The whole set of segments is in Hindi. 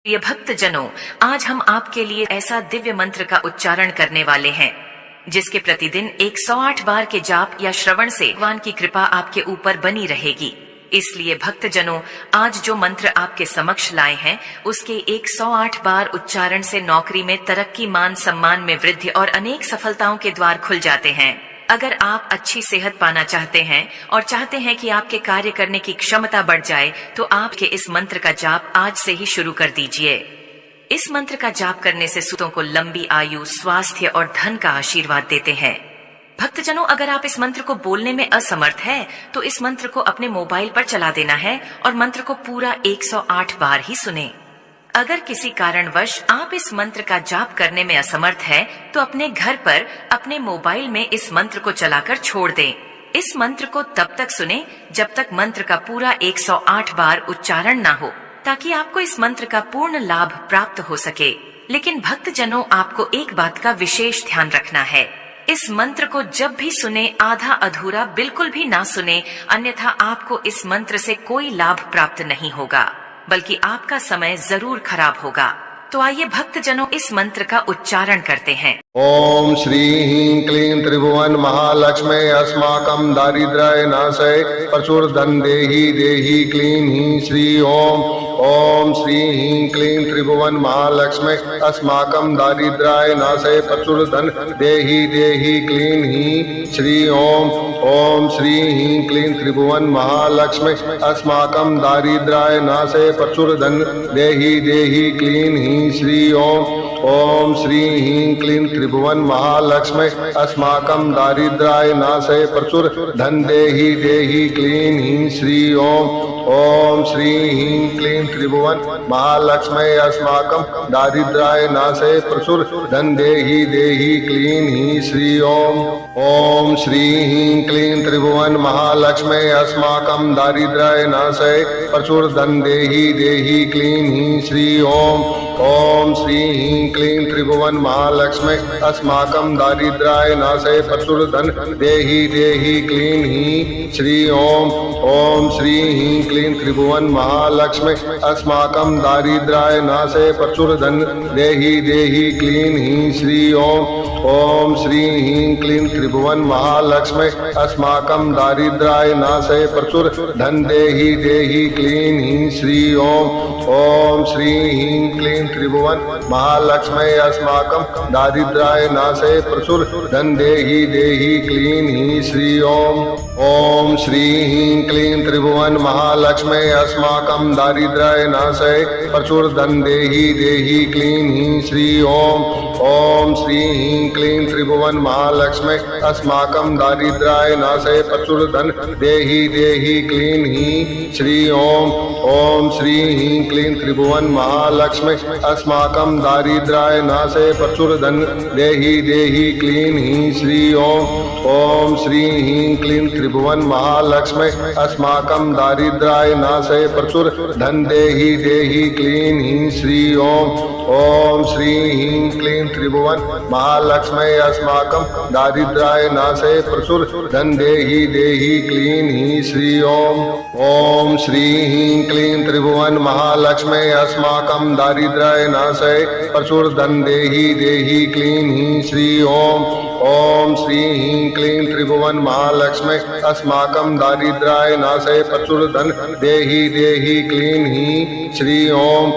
प्रिय भक्तजनों, आज हम आपके लिए ऐसा दिव्य मंत्र का उच्चारण करने वाले हैं जिसके प्रतिदिन 108 बार के जाप या श्रवण से भगवान की कृपा आपके ऊपर बनी रहेगी। इसलिए भक्तजनों, आज जो मंत्र आपके समक्ष लाए हैं उसके 108 बार उच्चारण से नौकरी में तरक्की, मान सम्मान में वृद्धि और अनेक सफलताओं के द्वार खुल जाते हैं। अगर आप अच्छी सेहत पाना चाहते हैं और चाहते हैं कि आपके कार्य करने की क्षमता बढ़ जाए, तो आपके इस मंत्र का जाप आज से ही शुरू कर दीजिए। इस मंत्र का जाप करने से सूतों को लंबी आयु, स्वास्थ्य और धन का आशीर्वाद देते हैं। भक्तजनों, अगर आप इस मंत्र को बोलने में असमर्थ हैं, तो इस मंत्र को अपने मोबाइल पर चला देना है और मंत्र को पूरा 108 बार ही सुने। अगर किसी कारणवश आप इस मंत्र का जाप करने में असमर्थ हैं, तो अपने घर पर अपने मोबाइल में इस मंत्र को चलाकर छोड़ दें। इस मंत्र को तब तक सुने जब तक मंत्र का पूरा 108 बार उच्चारण ना हो, ताकि आपको इस मंत्र का पूर्ण लाभ प्राप्त हो सके। लेकिन भक्तजनों, आपको एक बात का विशेष ध्यान रखना है। इस मंत्र को जब भी सुने आधा अधूरा बिल्कुल भी ना सुने, अन्यथा आपको इस मंत्र से कोई लाभ प्राप्त नहीं होगा, बल्कि आपका समय जरूर खराब होगा। तो आइए भक्तजनों, इस मंत्र का उच्चारण करते हैं। ओम श्री ह्रीं क्लीं त्रिभुवन महालक्ष्मी अस्माकं दारिद्र्य नाशय प्रचुर धन देहि देहि क्लीं ह्रीं श्री ओम। ओम श्री ह्रीं क्लीं त्रिभुवन महालक्ष्मी अस्माकं दारिद्र्य नाशय प्रचुर धन देहि देहि क्लीं ह्रीं श्री ओम। ओम श्री ह्रीं क्लीं त्रिभुवन महालक्ष्मी अस्माकं दारिद्र्य नाशय प्रचुर धन देहि देहि क्लीं ह्रीं श्री ओम। ओम श्री ह्रीं क्लीं त्रिभुवन महालक्ष्मी अस्माकं दारिद्र्य नाशय प्रचुर धन देहि देहि क्लीं ह्रीं श्री ओम। ओम श्री ह्रीं क्लीं त्रिभुवन महालक्ष्मी अस्माकं दारिद्र्य नाशय प्रचुर धन देहि देहि क्लीं ह्रीं श्री ओम। ओम श्री ह्रीं क्लीं त्रिभुवन महालक्ष्मी अस्माकं दारिद्र्य नाशय प्रचुर धन देहि देहि क्लीं ह्रीं श्री ओम। ओम श्री ह्रीं क्लीं त्रिभुवन महालक्ष्मी अस्माकं दारिद्र्य नाशय प्रचुर धन देहि देहि क्लीं ह्रीं श्री ओम। ओम श्री ह्रीं क्लीं त्रिभुवन महालक्ष्मी अस्माकं दारिद्र्य नाशय प्रचुर धन देहि देहि क्लीं ह्रीं श्री ओम। ओम श्री ह्रीं क्लीं त्रिभुवन महालक्ष्मी अस्माकं दारिद्र्य नाशय प्रचुर धन देहि देहि क्लीं ह्रीं श्री ओम। ओम श्री ह्रीं क्लीं त्रिभुवन महालक्ष्मी अस्माकं दारिद्र्य नाशय प्रचुर धन देहि देहि क्लीं ह्रीं श्री ओम। ओम श्री ह्रीं क्लीं त्रिभुवन महालक्ष्मी अस्माकं दारिद्र्य नाशय प्रचुर धन देहि देहि क्लीं ह्रीं श्री ओम। ओम श्री ह्रीं क्लीं त्रिभुवन महालक्ष्मी अस्माकं दारिद्र्य नाशय प्रचुर धन देहि देहि क्लीं ह्रीं श्री ओम। ओम श्री ह्रीं क्लीं त्रिभुवन महालक्ष्मी अस्माकं दारिद्र्य नाशय प्रचुर धन देहि देहि क्लीं ह्रीं श्री ओम। ओम श्री ह्रीं क्लीं त्रिभुवन महालक्ष्मी अस्माकं दारिद्र्य नाशय प्रचुर धन देहि देहि क्लीं ह्रीं श्री ओम। ओम श्री ह्रीं क्लीं त्रिभुवन महालक्ष्मी अस्माकं दारिद्र्य नाशय प्रचुर धन देहि देहि क्लीं ह्रीं श्री ओम। ओम श्री ह्रीं क्लीं त्रिभुवन महालक्ष्मी अस्माकं दारिद्र्य नाशय प्रचुर धन देहि देहि क्लीं ह्रीं श्री ओम। ओम श्री ह्रीं क्लीं त्रिभुवन महालक्ष्मी अस्माकं दारिद्र्य नाशय प्रचुर धन देहि देहि क्लीं ह्रीं श्री ओम।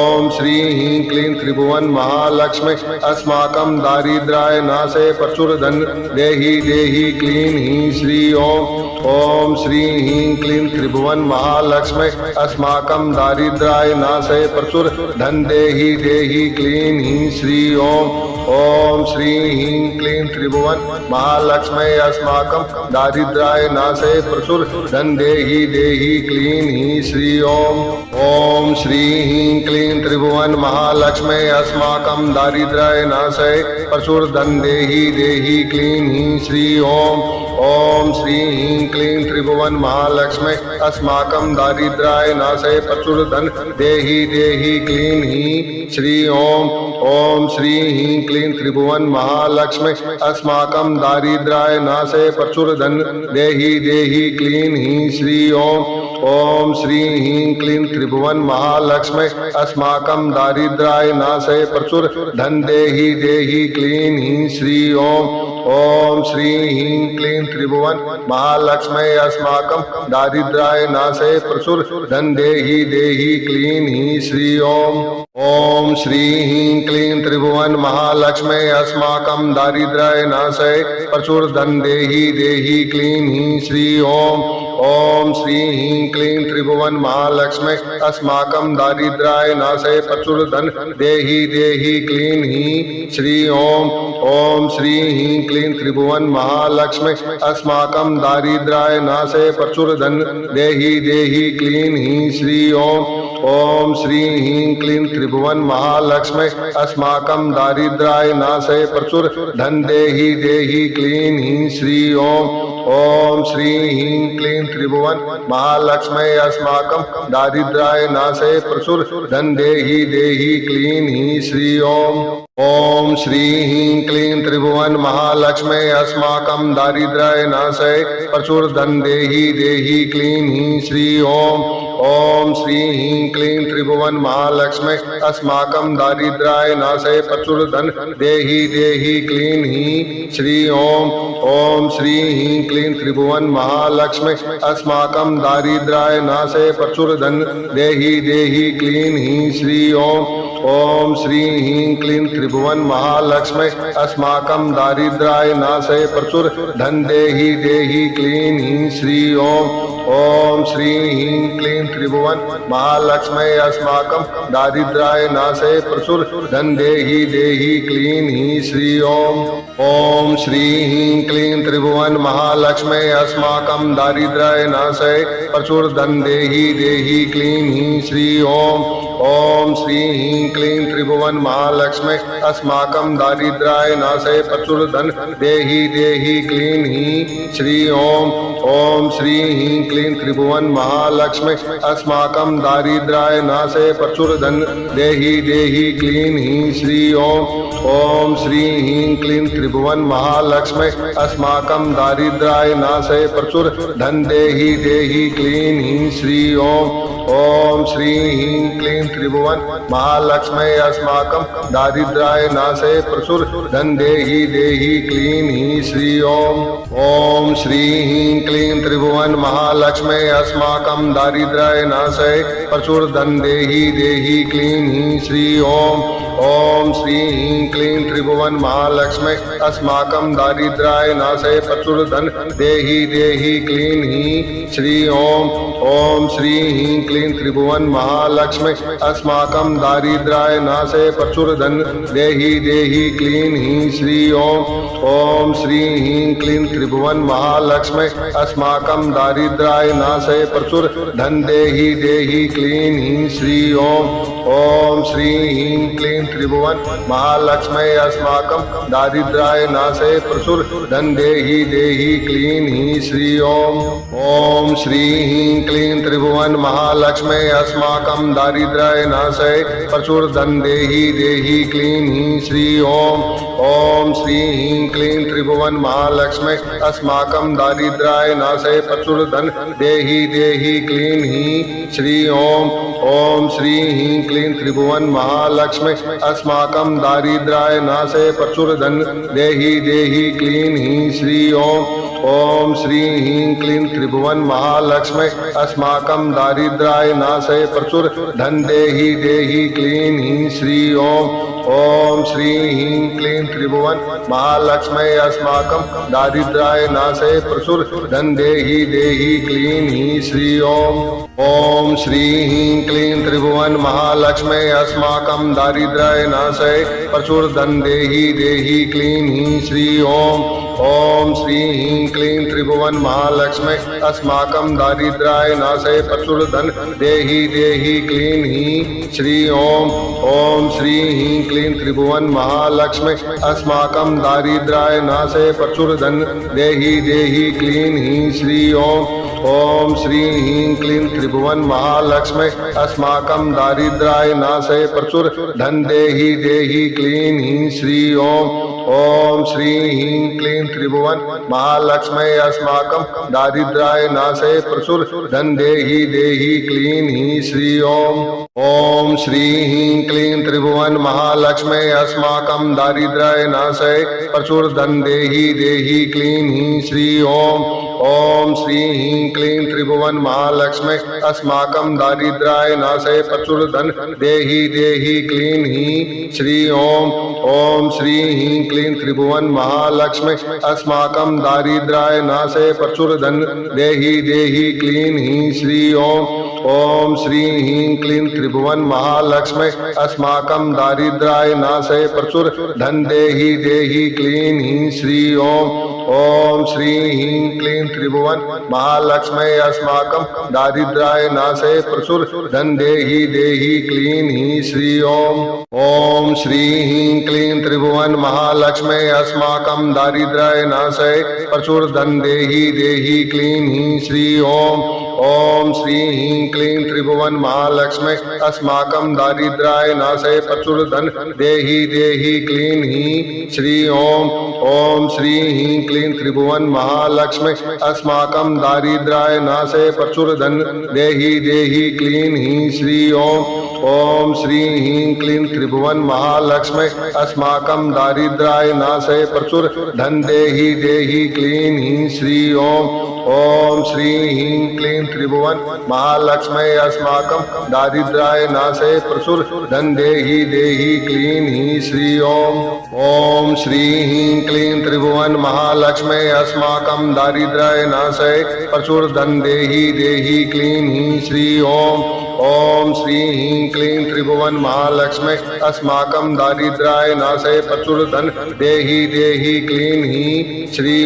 ओम श्री ह्रीं क्लीं त्रिभुवन महालक्ष्मी अस्माकं दारिद्र्य नाशय प्रचुर धन देहि देहि क्लीं ह्रीं श्री ओम। ओम श्री ह्रीं क्लीं त्रिभुवन महालक्ष्मी अस्माकं दारिद्र्य नाशय प्रचुर धन देहि देहि क्लीं ह्रीं श्री ओम। ओम श्री ह्रीं क्लीं त्रिभुवन महालक्ष्मी अस्माकं दारिद्र्य नाशय प्रचुर धन देहि देहि क्लीं ह्रीं श्री ओम। ओम श्री ह्रीं क्लीं त्रिभुवन महालक्ष्मी अस्माकं दारिद्र्य नाशय प्रचुर धन देहि देहि क्लीं ह्रीं श्री ओम। ओम श्री ह्रीं क्लीं त्रिभुवन महालक्ष्मी अस्माकं दारिद्र्य नाशय प्रचुर धन देहि देहि क्लीं ह्रीं श्री ओम। ओम श्री ह्रीं क्लीं त्रिभुवन महालक्ष्मी अस्माकं दारिद्र्य नाशय प्रचुर धन देहि देहि क्लीं ह्रीं श्री ओम। ओम श्री ह्रीं क्लीं त्रिभुवन महालक्ष्मी अस्माकं दारिद्र्याय नाशय प्रचुर धन देहि देहि क्लीं ह्रीं श्री ओम श्री ह्रीं क्लीं त्रिभुवन महालक्ष्मी अस्माकं दारिद्र्याय नाशय प्रचुर धन देहि देहि क्लीं ह्रीं श्री ओम श्री ह्रीं क्लीं त्रिभुवन महालक्ष्मी अस्माकं दारिद्र्याय नाशय प्रचुर धन देहि देहि क्लीं ह्रीं श्री ओम श्री ह्रीं क्लीं त्रिभुवन महालक्ष्मी अस्माकं दारिद्र्याय नाशय प्रचुर धन देहि देहि क्लीं ह्रीं श्री ओम श्री ह्रीं क्लीं त्रिभुवन महालक्ष्मी अस्माकं दारिद्र्याय नाशय प्रचुर धन देहि देहि क्लीं ह्रीं श्री ओम श्री ह्रीं क्लीं त्रिभुवन महालक्ष्मी अस्माकं दारिद्र्याय नाशय प्रचुर धन देहि देहि क्लीं ह्रीं श्री ओम श्री ह्रीं क्लीं त्रिभुवन महालक्ष्मी अस्माकं दारिद्र्याय नाशय प्रचुर धन देहि देहि क्लीं ह्रीं श्री ओम श्री ह्रीं क्लीं त्रिभुवन महालक्ष्मी अस्माकं दारिद्र्याय नाशय प्रचुर धन देहि देहि क्लीं ह्रीं श्री ओम श्री ह्रीं क्लीं त्रिभुवन महालक्ष्मी अस्माकं दारिद्र्याय नाशय प्रचुर धन देहि देहि क्लीं ह्रीं श्री ओम श्री ह्रीं क्लीं त्रिभुवन महालक्ष्मी अस्माकं दारिद्र्याय नाशय प्रचुर धन देहि देहि क्लीं ह्रीं श्री ओम श्री ह्रीं क्लीं त्रिभुवन महालक्ष्मी अस्माकं दारिद्र्याय नाशय प्रचुर धन देहि देहि क्लीं ह्रीं श्री ओम श्री ह्रीं क्लीं त्रिभुवन महालक्ष्मी अस्माकं दारिद्र्याय नाशय प्रचुर धन देहि देहि क्लीं ह्रीं श्री ओम श्री ह्रीं क्लीं त्रिभुवन महालक्ष्मी अस्माकं दारिद्र्याय नाशय प्रचुर धन देहि देहि क्लीं ह्रीं श्री ओम श्री ह्रीं क्लीं त्रिभुवन महालक्ष्मी अस्माकं दारिद्र्याय नाशय प्रचुर धन देहि देहि क्लीं ह्रीं श्री ओम श्री ह्रीं क्लीं त्रिभुवन महालक्ष्मी अस्माकं दारिद्र्याय नाशय प्रचुर धन देहि देहि क्लीं ह्रीं श्री ओम श्री ह्रीं क्लीं त्रिभुवन महालक्ष्मी अस्माकं दारिद्र्याय नाशय प्रचुर धन देहि देहि क्लीं ह्रीं श्री ओम श्री ह्रीं क्लीं त्रिभुवन महालक्ष्मी अस्माकं दारिद्र्याय नाशय प्रचुर धन देहि देहि क्लीं ह्रीं श्री ओम श्री ह्रीं क्लीं त्रिभुवन महालक्ष्मी अस्माकं दारिद्र्याय नाशय प्रचुर धन देहि देहि क्लीं ह्रीं श्री ओम श्री ह्रीं क्लीं त्रिभुवन महालक्ष्मी अस्माकं दारिद्र्याय नाशय प्रचुर धन देहि देहि क्लीं ह्रीं श्री ओम श्री ह्रीं क्लीं त्रिभुवन महालक्ष्मी अस्माकं दारिद्र्याय नाशय प्रचुर धन देहि देहि क्लीं ह्रीं श्री ओम श्री ह्रीं क्लीं त्रिभुवन महालक्ष्मी अस्माकं दारिद्र्याय नाशय प्रचुर धन देहि देहि क्लीं ह्रीं श्री ओम श्री ह्रीं क्लीं त्रिभुवन महालक्ष्मी अस्माकं दारिद्र्याय नाशय प्रचुर धन देहि देहि क्लीं ह्रीं श्री ओम श्री ह्रीं क्लीं त्रिभुवन महालक्ष्मी अस्माकं दारिद्र्याय नाशय प्रचुर धन देहि देहि क्लीं ह्रीं श्री ओम श्री ह्रीं क्लीं त्रिभुवन महालक्ष्मी अस्माकं दारिद्र्याय नाशय प्रचुर धन देहि देहि क्लीं ह्रीं श्री ओम श्री ह्रीं क्लीं त्रिभुवन महालक्ष्मी अस्माकं दारिद्र्याय नाशय प्रचुर धन देहि देहि क्लीं ह्रीं श्री ओम श्री ह्रीं क्लीं त्रिभुवन महालक्ष्मी अस्माकं दारिद्र्याय नाशय प्रचुर धन देहि देहि क्लीं ह्रीं श्री ओम श्री ह्रीं क्लीं त्रिभुवन महालक्ष्मी अस्माकं दारिद्र्याय नाशय प्रचुर धन देहि देहि क्लीं ह्रीं श्री ओम श्री ह्रीं क्लीं त्रिभुवन महालक्ष्मी अस्माकं दारिद्र्याय नाशय प्रचुर धन देहि देहि क्लीं ह्रीं श्री ओम श्री ह्रीं क्लीं त्रिभुवन महालक्ष्मी अस्माकं दारिद्र्याय नाशय प्रचुर धन देहि देहि क्लीं ह्रीं श्री ओम श्री ह्रीं क्लीं त्रिभुवन महालक्ष्मी अस्माकं दारिद्र्याय नाशय प्रचुर धन देहि देहि क्लीं ह्रीं श्री ओम श्री ह्रीं क्लीं त्रिभुवन महालक्ष्मी अस्माकं दारिद्र्याय नाशय प्रचुर धन देहि देहि क्लीं ह्रीं श्री ओम श्री ह्रीं क्लीं त्रिभुवन महालक्ष्मी अस्माकं दारिद्र्याय नाशे प्रचुर धन देहि देहि क्लीं हीं श्री ओम श्री ह्रीं क्लीं त्रिभुवन महालक्ष्मी अस्माकं दारिद्र्याय नाशे प्रचुर धन देहि देहि क्लीं हीं श्री ओम श्री ह्रीं क्लीं त्रिभुवन महालक्ष्मी अस्माकं दारिद्र्याय नाशे प्रचुर धन देहि देहि क्लीं हीं श्री ओम श्री ह्रीं क्लीं त्रिभुवन महालक्ष्मी अस्माकं दारिद्र्याय नाशे प्रचुर धन देहि देहि क्लीं हीं श्री ओम श्री ह्रीं क्लीं त्रिभुवन महालक्ष्मी अस्माकं दारिद्र्याय नाशे प्रचुर धन देहि देहि क्लीं हीं श्री ओम श्री ह्रीं क्लीं त्रिभुवन महालक्ष्मी अस्माकं दारिद्र्याय नाशे प्रचुर धन देहि देहि क्लीं हीं श्री ओम श्री ह्रीं क्लीं त्रिभुवन महालक्ष्मी अस्माकं दारिद्र्याय नाशे प्रचुर धन देहि देहि क्लीं हीं श्री ओम श्री ह्रीं क्लीं त्रिभुवन महालक्ष्मी अस्माकं दारिद्र्याय नाशे प्रचुर धन देहि देहि क्लीं हीं श्री ओम श्री ह्रीं क्लीं त्रिभुवन महालक्ष्मी अस्माकं दारिद्र्याय नाशे प्रचुर धन देहि देहि क्लीं हीं श्री ओम श्री ह्रीं क्लीं त्रिभुवन महालक्ष्मी अस्माकं दारिद्र्याय नाशे प्रचुर धन देहि देहि क्लीं हीं श्री ओम श्री ह्रीं क्लीं त्रिभुवन महालक्ष्मी अस्माकं दारिद्र्याय नाशे प्रचुर धन देहि देहि क्लीं हीं श्री ओम श्री ह्रीं क्लीं त्रिभुवन महालक्ष्मी अस्माकं दारिद्र्याय नाशे प्रचुर धन देहि देहि क्लीं हीं श्री ओम श्री ह्रीं क्लीं त्रिभुवन महालक्ष्मी अस्माकं दारिद्र्याय नाशे प्रचुर धन देहि देहि क्लीं हीं श्री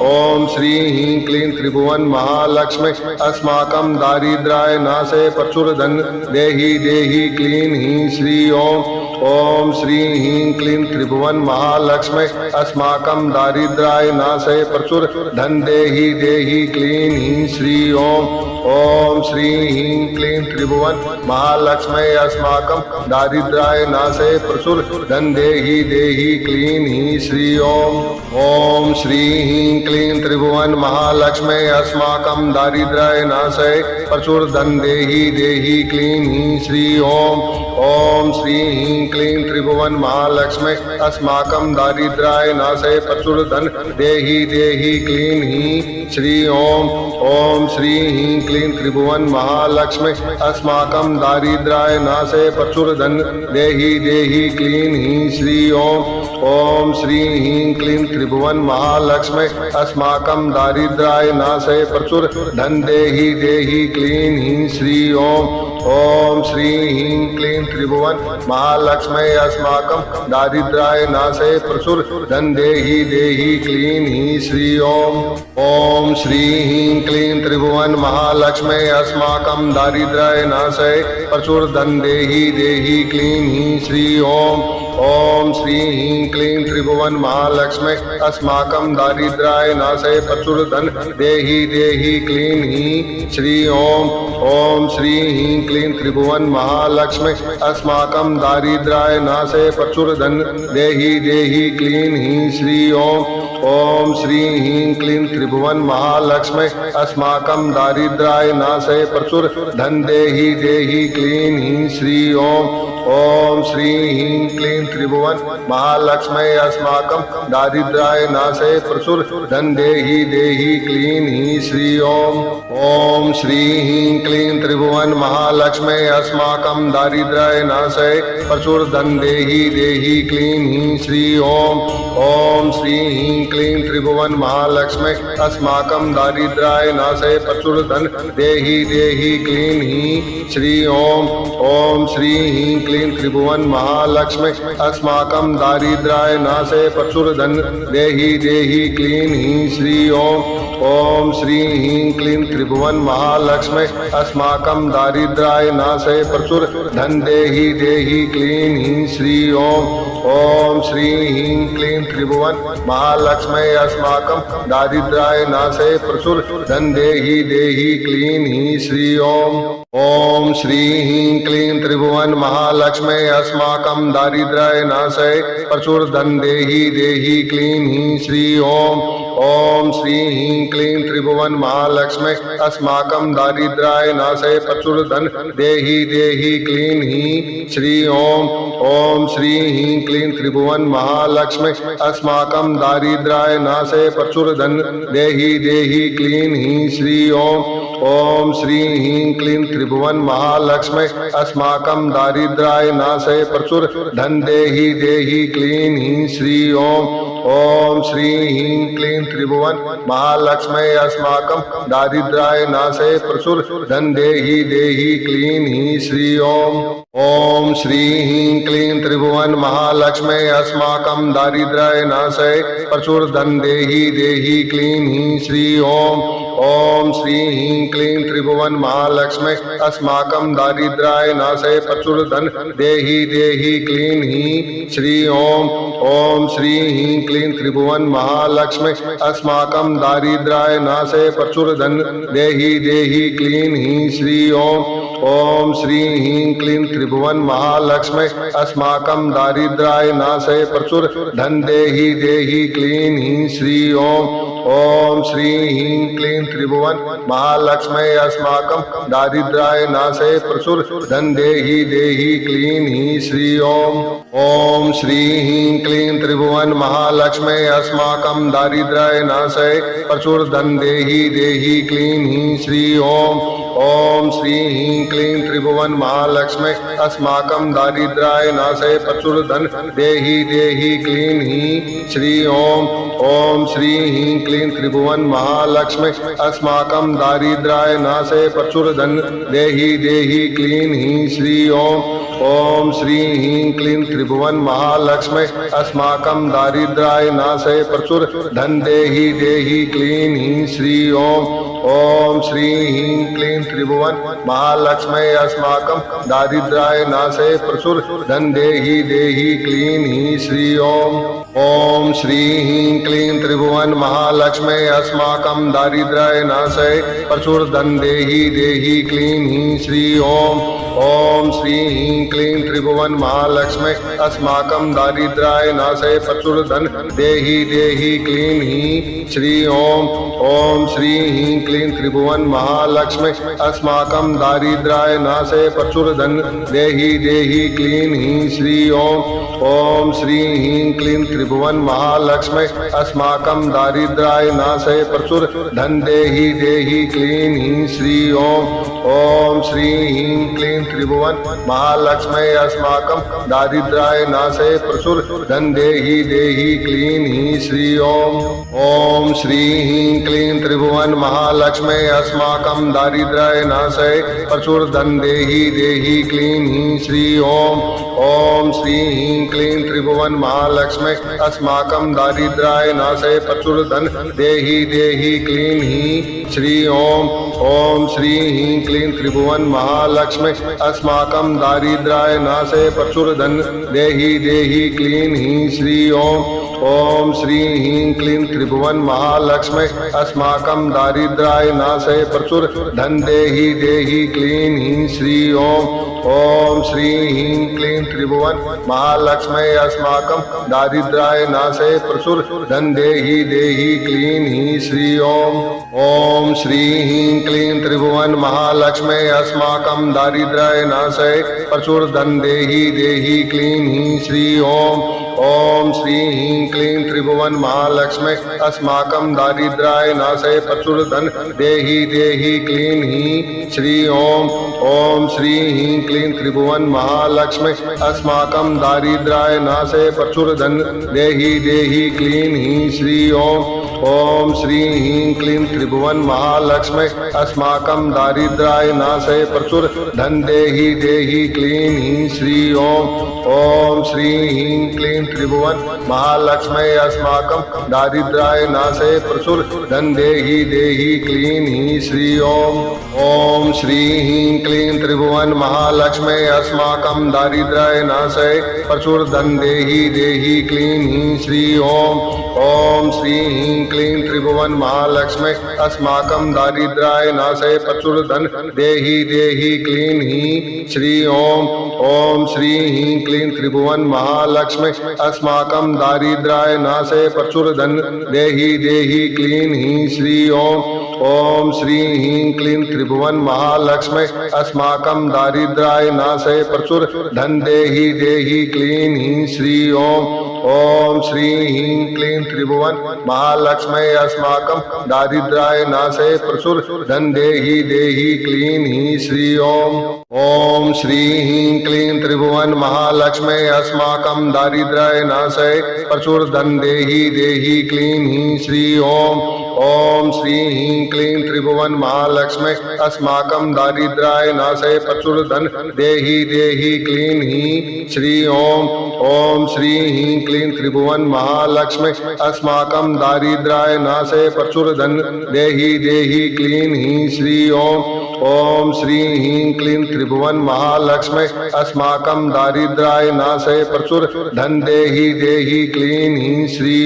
ओम श्री ह्रीं क्लीं त्रिभुवन महालक्ष्मी अस्माकं दारिद्र्याय नाशे प्रचुर धन देहि देहि क्लीं हीं श्री ओम श्री ह्रीं क्लीं त्रिभुवन महालक्ष्मी अस्माकं दारिद्र्याय नाशे प्रचुर धन देहि देहि क्लीं हीं श्री ओम श्री ह्रीं क्लीं त्रिभुवन महालक्ष्मी अस्माकं दारिद्र्याय नाशे प्रचुर धन देहि देहि क्लीं हीं श्री ओम श्री ह्रीं क्लीं त्रिभुवन महालक्ष्मी अस्माकं दारिद्र्याय नाशे प्रचुर धन देहि देहि क्लीं हीं श्री ओम श्री ह्रीं क्लीं त्रिभुवन महालक्ष्मी अस्माकं दारिद्र्याय नाशे प्रचुर धन देहि देहि क्लीं हीं श्री ओम श्री ह्रीं क्लीं त्रिभुवन महालक्ष्मी अस्माकं दारिद्र्याय नाशे प्रचुर धन देहि देहि क्लीं हीं श्री ओम श्री ह्रीं क्लीं त्रिभुवन महालक्ष्मी अस्माकं दारिद्र्याय नाशे प्रचुर धन देहि देहि क्लीं हीं श्री ओम श्री ह्रीं क्लीं त्रिभुवन महालक्ष्मी अस्माकं दारिद्र्याय नाशे प्रचुर धन देहि देहि क्लीं हीं श्री ओम श्री ह्रीं क्लीं त्रिभुवन महालक्ष्मी अस्माकं दारिद्र्याय नाशे प्रचुर धन देहि देहि क्लीं हीं श्री ओम श्री ह्रीं क्लीं त्रिभुवन महालक्ष्मी अस्माकं दारिद्र्याय नाशे प्रचुर धन देहि देहि क्लीं हीं श्री ओम श्री ह्रीं क्लीं त्रिभुवन महालक्ष्मी अस्माकं दारिद्र्याय नाशे प्रचुर धन देहि देहि क्लीं हीं श्री ओम श्री ह्रीं क्लीं त्रिभुवन महालक्ष्मी अस्माकं दारिद्र्याय नाशे प्रचुर धन देहि देहि क्लीं हीं श्री ओम श्री ह्रीं क्लीं त्रिभुवन महालक्ष्मी अस्माकं दारिद्र्याय नाशे प्रचुर धन देहि देहि क्लीं हीं श्री ओम श्री ह्रीं क्लीं त्रिभुवन महालक्ष्मी अस्माकं दारिद्र्याय नाशे प्रचुर धन देहि देहि क्लीं हीं श्री ओम श्री ह्रीं क्लीं त्रिभुवन महालक्ष्मी अस्माकं दारिद्र्याय नाशे प्रचुर धन देहि देहि क्लीं हीं श्री ओम श्री ह्रीं क्लीं त्रिभुवन महालक्ष्मी अस्माकं दारिद्र्याय नाशे प्रचुर धन देहि देहि क्लीं हीं श्री ओम श्री ह्रीं क्लीं त्रिभुवन महालक्ष्मी अस्माकं दारिद्र्याय नाशे प्रचुर धन देहि देहि क्लीं हीं श्री ओम श्री ह्रीं क्लीं त्रिभुवन महालक्ष्मी अस्माकं दारिद्र्याय नाशे प्रचुर धन देहि देहि क्लीं हीं श्री ओम श्री ह्रीं क्लीं त्रिभुवन महालक्ष्मी अस्माकं दारिद्र्याय नाशे प्रचुर धन देहि देहि क्लीं हीं श्री ओम श्री ह्रीं क्लीं त्रिभुवन महालक्ष्मी अस्माकं दारिद्र्याय नाशे प्रचुर धन देहि देहि क्लीं हीं श्री ओम श्री ह्रीं क्लीं त्रिभुवन महालक्ष्मी अस्माकं दारिद्र्याय नाशे प्रचुर धन देहि देहि क्लीं हीं श्री ओम श्री ह्रीं क्लीं त्रिभुवन महालक्ष्मी अस्माकं दारिद्र्याय नाशे प्रचुर धन देहि देहि क्लीं हीं श्री ओम श्री ह्रीं क्लीं त्रिभुवन महालक्ष्मी अस्माकं दारिद्र्याय नाशे प्रचुर धन देहि देहि क्लीं हीं श्री ओम श्री ह्रीं क्लीं त्रिभुवन महालक्ष्मी अस्माकं दारिद्र्याय नाशे प्रचुर धन देहि देहि क्लीं हीं श्री ओम श्री ह्रीं क्लीं त्रिभुवन महालक्ष्मी अस्माकं दारिद्र्याय नाशे प्रचुर धन देहि देहि क्लीं हीं श्री ओम श्री ह्रीं क्लीं त्रिभुवन महालक्ष्मी अस्माकं दारिद्र्याय नाशे प्रचुर धन देहि देहि क्लीं हीं श्री ओम श्री ह्रीं क्लीं त्रिभुवन महालक्ष्मी अस्माकं दारिद्र्याय नाशे प्रचुर धन देहि देहि क्लीं हीं श्री ओम श्री ह्रीं क्लीं त्रिभुवन महालक्ष्मी अस्माकं दारिद्र्याय नाशे प्रचुर धन देहि देहि क्लीं हीं श्री ओम श्री ह्रीं क्लीं त्रिभुवन महालक्ष्मी अस्माकं दारिद्र्याय नाशे प्रचुर धन देहि देहि क्लीं हीं श्री ओम श्री ह्रीं क्लीं त्रिभुवन महालक्ष्मी अस्माकं दारिद्र्याय नाशे प्रचुर धन देहि देहि क्लीं हीं श्री ओम श्री ह्रीं क्लीं त्रिभुवन महालक्ष्मी अस्माकं दारिद्र्याय नाशे प्रचुर धन देहि देहि क्लीं हीं श्री ओम श्री ह्रीं क्लीं त्रिभुवन महालक्ष्मी अस्माकं दारिद्र्याय नाशे प्रचुर धन देहि देहि क्लीं हीं श्री ओम श्री ह्रीं क्लीं त्रिभुवन महालक्ष्मी अस्माकं दारिद्र्याय नाशे प्रचुर धन देहि देहि क्लीं हीं श्री ओम श्री ह्रीं क्लीं त्रिभुवन महालक्ष्मी अस्माकं दारिद्र्याय नाशे प्रचुर धन देहि देहि क्लीं हीं श्री ओम श्री ह्रीं क्लीं त्रिभुवन महालक्ष्मी अस्माकं दारिद्र्याय नाशे प्रचुर धन देहि देहि क्लीं हीं श्री ओम श्री ह्रीं क्लीं त्रिभुवन महालक्ष्मी अस्माकं दारिद्र्याय नाशे प्रचुर धन देहि देहि क्लीं हीं श्री ओम श्री ह्रीं क्लीं त्रिभुवन महालक्ष्मी अस्माकं दारिद्र्याय नाशे प्रचुर धन देहि देहि क्लीं हीं श्री ओम श्री ह्रीं क्लीं त्रिभुवन महालक्ष्मी अस्माकं दारिद्र्याय नाशे प्रचुर धन देहि देहि क्लीं हीं श्री ओम श्री ह्रीं क्लीं त्रिभुवन महालक्ष्मी अस्माकं दारिद्र्याय नाशे प्रचुर धन देहि देहि क्लीं हीं श्री ओम श्री ह्रीं क्लीं त्रिभुवन महालक्ष्मी अस्माकं दारिद्र्याय नाशे प्रचुर धन देहि देहि क्लीं हीं श्री ओम श्री ह्रीं क्लीं त्रिभुवन महालक्ष्मी अस्माकं दारिद्र्याय नाशे प्रचुर धन देहि देहि क्लीं हीं श्री ओम श्री ह्रीं क्लीं त्रिभुवन महालक्ष्मी अस्माकं दारिद्र्याय नाशे प्रचुर धन देहि देहि क्लीं हीं श्री ओम श्री ह्रीं क्लीं त्रिभुवन महालक्ष्मी अस्माकं दारिद्र्याय नाशे प्रचुर धन देहि देहि क्लीं हीं श्री ओम श्री ह्रीं क्लीं त्रिभुवन महालक्ष्मी अस्माकं दारिद्र्याय नाशे प्रचुर धन देहि देहि क्लीं हीं श्री ओम श्री ह्रीं क्लीं त्रिभुवन महालक्ष्मी अस्माकं दारिद्र्याय नाशे प्रचुर धन देहि देहि क्लीं हीं श्री ओम श्री ह्रीं क्लीं त्रिभुवन महालक्ष्मी अस्माकं दारिद्र्याय नाशे प्रचुर धन देहि देहि क्लीं हीं श्री ओम श्री ह्रीं क्लीं त्रिभुवन महालक्ष्मी अस्माकं दारिद्र्याय नाशय प्रचुर धन देहि देहि क्लीं ह्रीं श्री ओम श्री ह्रीं क्लीं त्रिभुवन महालक्ष्मी अस्माकं दारिद्र्याय नाशय प्रचुर धन देहि देहि क्लीं ह्रीं श्री ओम श्री ह्रीं क्लीं त्रिभुवन महालक्ष्मी अस्माकं दारिद्र्याय नाशय प्रचुर धन देहि देहि क्लीं ह्रीं श्री ओम श्री ह्रीं क्लीं त्रिभुवन महालक्ष्मी अस्माकं दारिद्र्याय नाशय प्रचुर धन देहि देहि क्लीं ह्रीं श्री ओम श्री ह्रीं क्लीं त्रिभुवन महालक्ष्मी अस्माकं दारिद्र्याय नाशय प्रचुर धन देहि देहि क्लीं ह्रीं श्री ओम श्री ह्रीं क्लीं त्रिभुवन महालक्ष्मी अस्माकं दारिद्र्याय नाशय प्रचुर धन देहि देहि क्लीं ह्रीं श्री ओम श्री ह्रीं क्लीं त्रिभुवन महालक्ष्मी अस्माकं दारिद्र्याय नाशय प्रचुर धन देहि देहि क्लीं ह्रीं श्री ओम श्री ह्रीं क्लीं त्रिभुवन महालक्ष्मी अस्माकं दारिद्र्याय नाशय प्रचुर धन देहि देहि क्लीं ह्रीं श्री ओम श्री ह्रीं क्लीं त्रिभुवन महालक्ष्मी अस्माकं दारिद्र्याय नाशय प्रचुर धन देहि देहि क्लीं ह्रीं श्री ओम श्री ह्रीं क्लीं त्रिभुवन महालक्ष्मी अस्माकं दारिद्र्याय नाशय प्रचुर धन देहि देहि क्लीं ह्रीं श्री ओम श्री ह्रीं क्लीं त्रिभुवन महालक्ष्मी अस्माकं दारिद्र्याय नाशय प्रचुर धन देहि देहि क्लीं ह्रीं श्री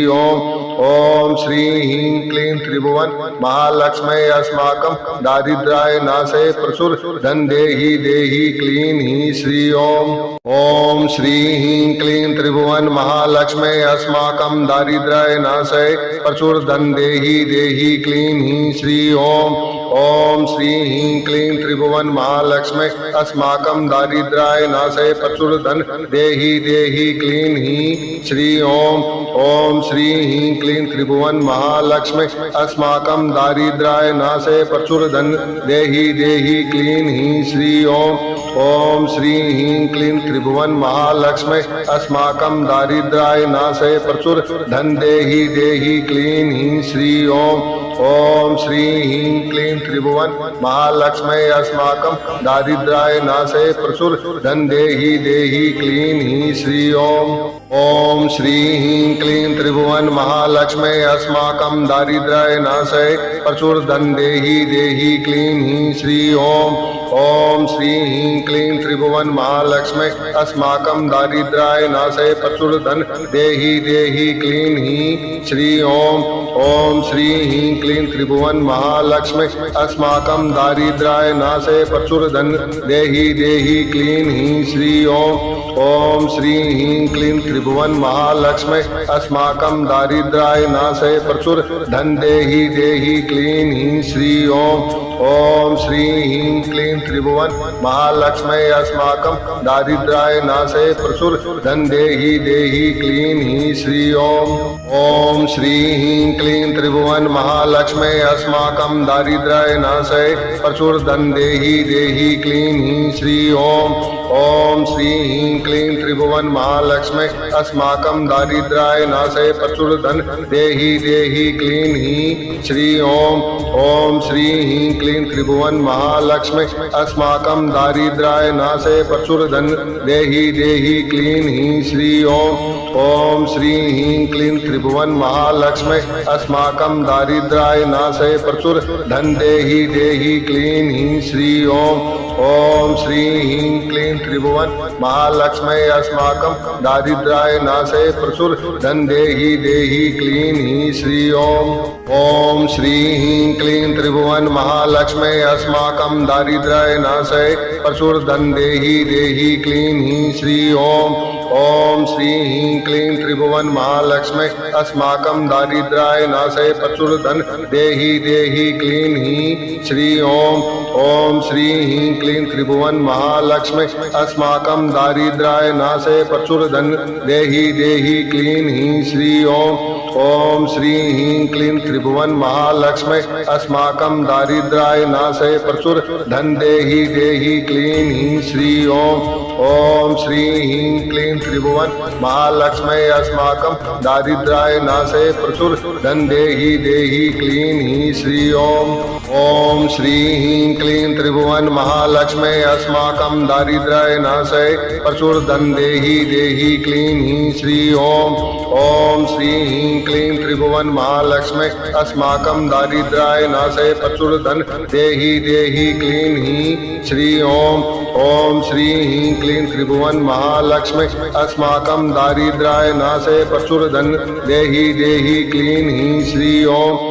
ओम श्री ह्रीं क्लीं त्रिभुवन महालक्ष्मी अस्माकं दारिद्र्याय नाशय प्रचुर धन देहि देहि क्लीं ह्रीं श्री ओम श्री ह्रीं क्लीं त्रिभुवन महालक्ष्मी अस्माकं दारिद्र्याय नाशय प्रचुर धन देहि देहि क्लीं ह्रीं श्री ओम श्री ह्रीं क्लीं त्रिभुवन महालक्ष्मी अस्माकं दारिद्र्याय नाशय प्रचुर धन देहि देहि क्लीं ह्रीं श्री ओम श्री ह्रीं क्लीं त्रिभुवन महालक्ष्मी अस्माकं दारिद्र्याय नाशय प्रचुर धन देहि देहि क्लीं ह्रीं श्री ओम श्री ह्रीं क्लीं त्रिभुवन महालक्ष्मी अस्माकं दारिद्र्याय नाशय प्रचुर धन देहि देहि क्लीं ह्रीं श्री ओम श्री ह्रीं क्लीं त्रिभुवन महालक्ष्मी अस्माकं दारिद्र्याय नाशय प्रचुर धन देहि देहि क्लीं ह्रीं श्री ओम श्री ह्रीं क्लीं त्रिभुवन महालक्ष्मी अस्माकं दारिद्र्याय नाशय प्रचुर धन देहि देहि क्लीं ह्रीं श्री ओम श्री ह्रीं क्लीं त्रिभुवन महालक्ष्मी अस्माकं दारिद्र्याय नाशय प्रचुर धन देहि देहि क्लीं ह्रीं श्री ओम श्री ह्रीं क्लीं त्रिभुवन महालक्ष्मी अस्माकं दारिद्र्याय नाशय प्रचुर धन देहि देहि क्लीं ह्रीं श्री ओम श्री ह्रीं क्लीं त्रिभुवन महालक्ष्मी अस्माकं दारिद्र्याय नाशय प्रचुर धन देहि देहि क्लीं ह्रीं श्री ओम श्री ह्रीं क्लीं त्रिभुवन महालक्ष्मी अस्माकं दारिद्र्याय नाशय प्रचुर धन देहि देहि क्लीं ह्रीं श्री ओम श्री ह्रीं क्लीं त्रिभुवन महालक्ष्मी अस्माकं दारिद्र्याय नाशय प्रचुर धन देहि देहि क्लीं ह्रीं श्री ओम श्री ह्रीं क्लीं त्रिभुवन महालक्ष्मी अस्माकं दारिद्र्याय नाशय प्रचुर धन देहि देहि क्लीं ह्रीं श्री ओम श्री ह्रीं क्लीं त्रिभुवन महालक्ष्मी अस्माकं दारिद्र्याय नाशय प्रचुर धन देहि देहि क्लीं ह्रीं श्री ओम श्री ह्रीं क्लीं त्रिभुवन महालक्ष्मी अस्माकं दारिद्र्याय नाशय प्रचुर धन देहि देहि क्लीं ह्रीं श्री ओम श्री ह्रीं क्लीं त्रिभुवन महालक्ष्मी अस्माकं दारिद्र्याय नाशय प्रचुर धन देहि देहि क्लीं ह्रीं श्री ओम श्री ह्रीं क्लीं त्रिभुवन महालक्ष्मी अस्माकं दारिद्र्याय नाशय प्रचुर धन देहि देहि क्लीं ह्रीं श्री ओम श्री ह्रीं क्लीं त्रिभुवन महालक्ष्मी अस्माकं दारिद्र्याय नाशय प्रचुर धन देहि देहि क्लीं ह्रीं श्री ओम श्री ह्रीं क्लीं त्रिभुवन महालक्ष्मी अस्माकं दारिद्र्याय नाशय प्रचुर धन देहि देहि क्लीं ह्रीं श्री ओम श्री ह्रीं क्लीं त्रिभुवन महालक्ष्मी अस्माकं दारिद्र्याय नाशय प्रचुर धन देहि देहि क्लीं ह्रीं श्री ओम श्री ह्रीं क्लीं त्रिभुवन महालक्ष्मी अस्माकं दारिद्र्याय नाशय प्रचुर धन देहि देहि क्लीं ह्रीं श्री ओम श्री ह्रीं क्लीं त्रिभुवन महालक्ष्मी अस्माकं दारिद्र्याय नाशय प्रचुर धन देहि देहि क्लीं ह्रीं श्री ओम श्री ह्रीं क्लीं त्रिभुवन महालक्ष्मी अस्माकं दारिद्र्याय नाशय प्रचुर धन देहि देहि क्लीं ह्रीं श्री ओम श्री ह्रीं क्लीं त्रिभुवन महालक्ष्मी अस्माकं दारिद्र्याय नाशय प्रचुर धन देहि देहि क्लीं ह्रीं श्री ओम